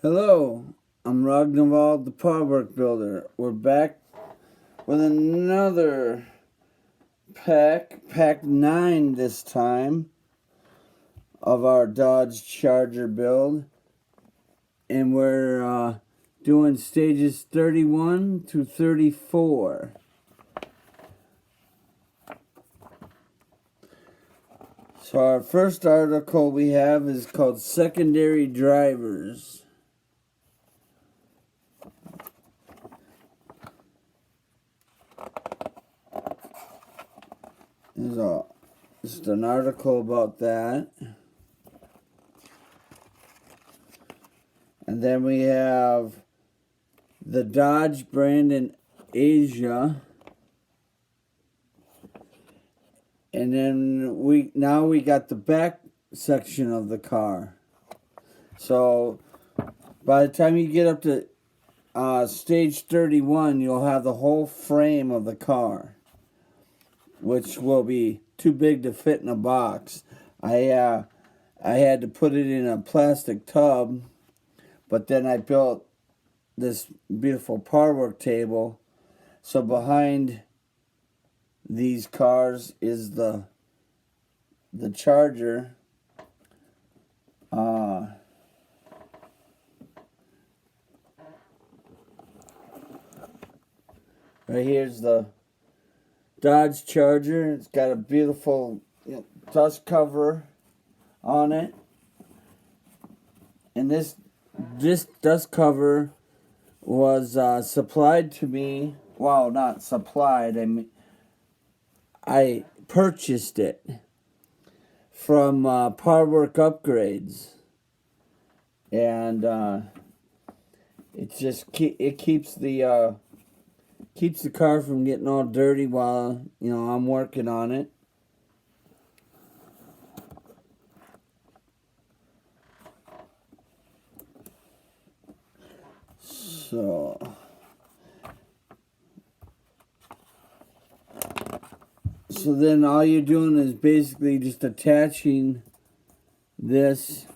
Hello, I'm Ragnvald, the Powerwork Builder. We're back with another pack 9 this time, of our Dodge Charger build. And we're doing stages 31 to 34. So our first article we have is called Secondary Drivers. There's just an article about that. And then we have the Dodge brand in Asia. And then we got the back section of the car. So by the time you get up to stage 31, you'll have the whole frame of the car, which will be too big to fit in a box. I had to put it in a plastic tub, but then I built this beautiful Powerwork table. So behind these cars is the Charger. Right here's the Dodge Charger. It's got a beautiful dust cover on it, and this dust cover was supplied to me. Well, not supplied. I purchased it from Powerwork Upgrades, and it keeps the car from getting all dirty while I'm working on it. So then all you're doing is basically just attaching this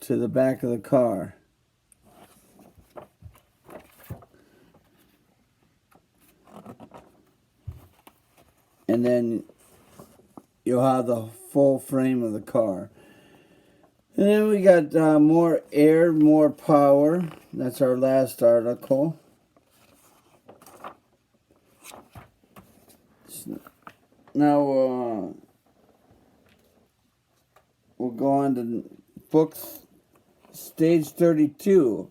to the back of the car. And then you'll have the full frame of the car. And then we got more air, more power. That's our last article. Now we'll go on to books stage 32.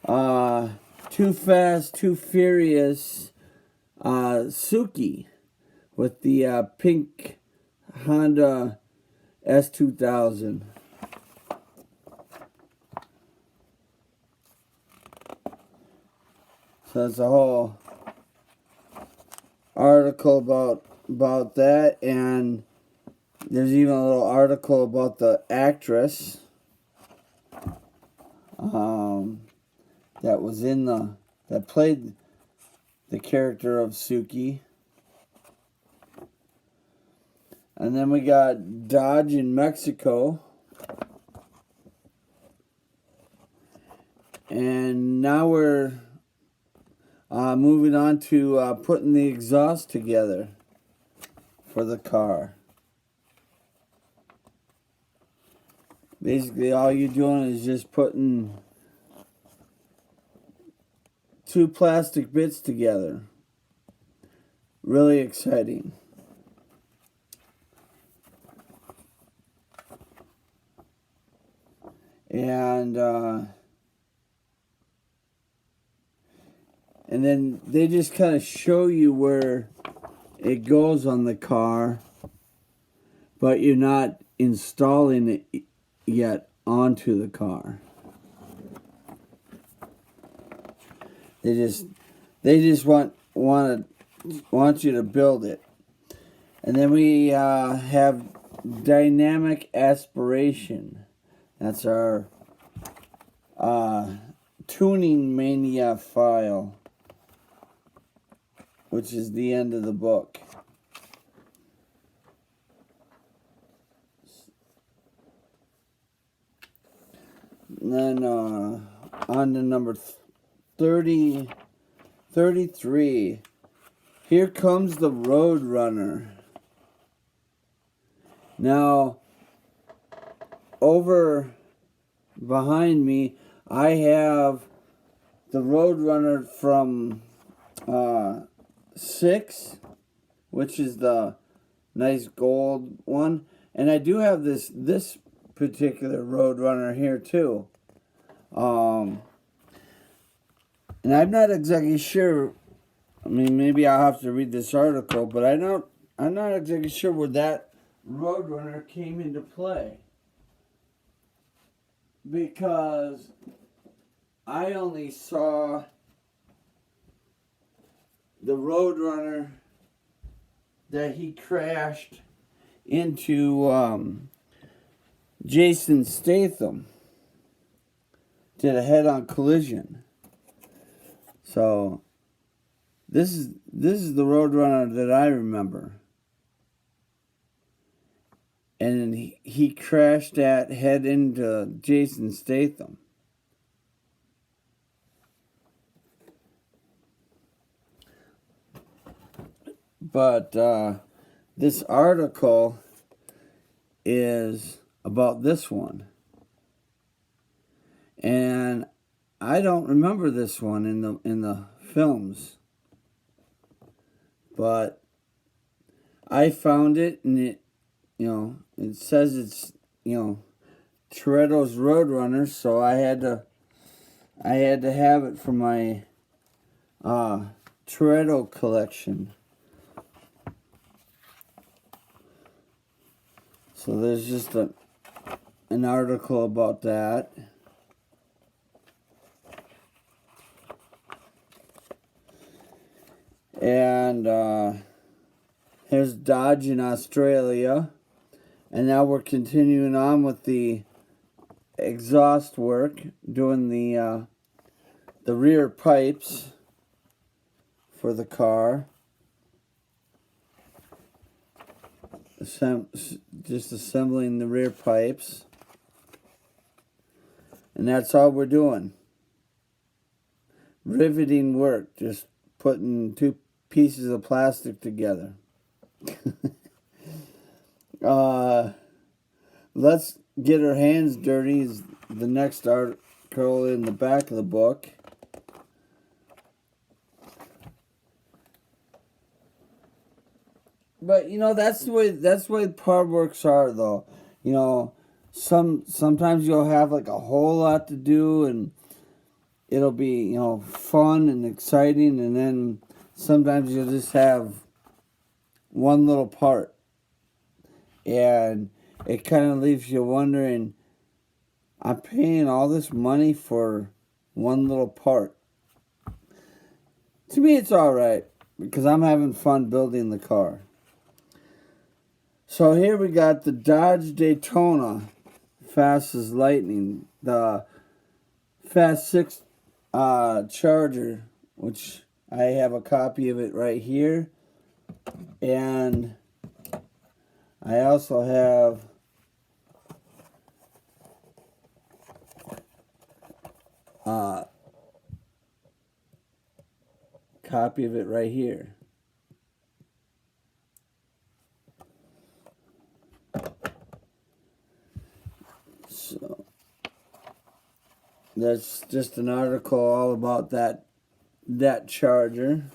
Too Fast, Too Furious, Suki with the pink Honda S2000. So that's a whole article about that, and there's even a little article about the actress that played the character of Suki. And then we got Dodge in Mexico. And now we're moving on to putting the exhaust together for the car. Basically, all you're doing is just putting two plastic bits together. Really exciting. And then they just kind of show you where it goes on the car, but you're not installing it yet onto the car. They just want you to build it. And then we have dynamic aspiration. That's our tuning mania file, which is the end of the book. And then on to number 33. Here comes the Road Runner. Now, over behind me, I have the Road Runner from 6, which is the nice gold one. And I do have this particular Road Runner here too. And I'm not exactly sure. I mean, maybe I'll have to read this article, but I'm not exactly sure where that Roadrunner came into play. Because I only saw the Roadrunner that he crashed into Jason Statham. Did a head-on collision. So this is the Roadrunner that I remember. And he crashed that head into Jason Statham. But this article is about this one. And I don't remember this one in the films. But I found it, and it says it's, Toretto's Roadrunner, so I had to have it for my Toretto collection. So there's just an article about that. And here's Dodge in Australia. And now we're continuing on with the exhaust work, doing the rear pipes for the car. Just assembling the rear pipes. And that's all we're doing. Riveting work, just putting two pieces of plastic together. Let's Get Our Hands Dirty is the next article in the back of the book. But that's the way part works are, though. Sometimes you'll have like a whole lot to do, and it'll be fun and exciting, and then sometimes you'll just have one little part, and it kind of leaves you wondering, I'm paying all this money for one little part. To me, it's all right, because I'm having fun building the car. So here we got the Dodge Daytona, fast as lightning, the Fast 6 Charger, which I have a copy of it right here, and I also have a copy of it right here. So that's just an article all about that Charger.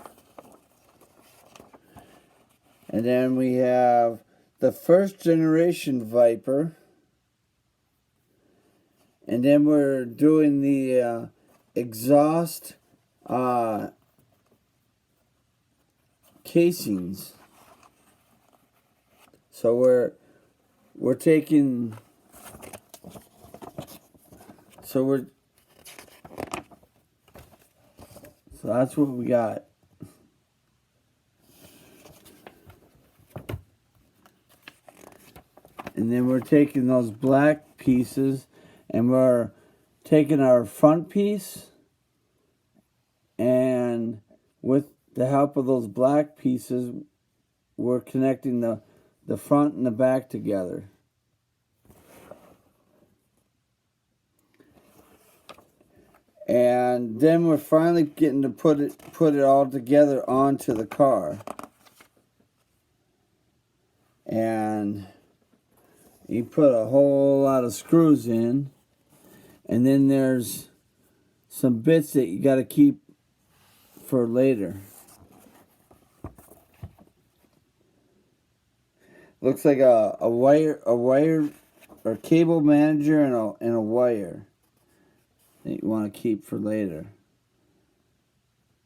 And then we have the first generation Viper. And then we're doing the exhaust casings. So we're taking. So that's what we got. And then we're taking those black pieces, and we're taking our front piece, and with the help of those black pieces, we're connecting the front and the back together. And then we're finally getting to put it all together onto the car. And you put a whole lot of screws in. And then there's some bits that you got to keep for later. Looks like a wire or cable manager and a wire that you want to keep for later.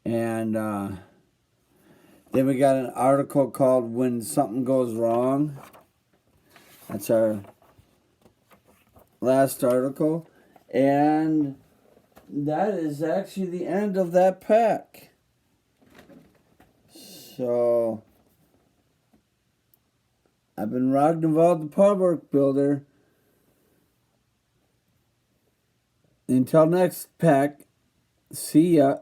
And then we got an article called "When Something Goes Wrong." That's our last article, and that is actually the end of that pack. So I've been Ragnvald the Pubwork Builder. Until next pack, see ya.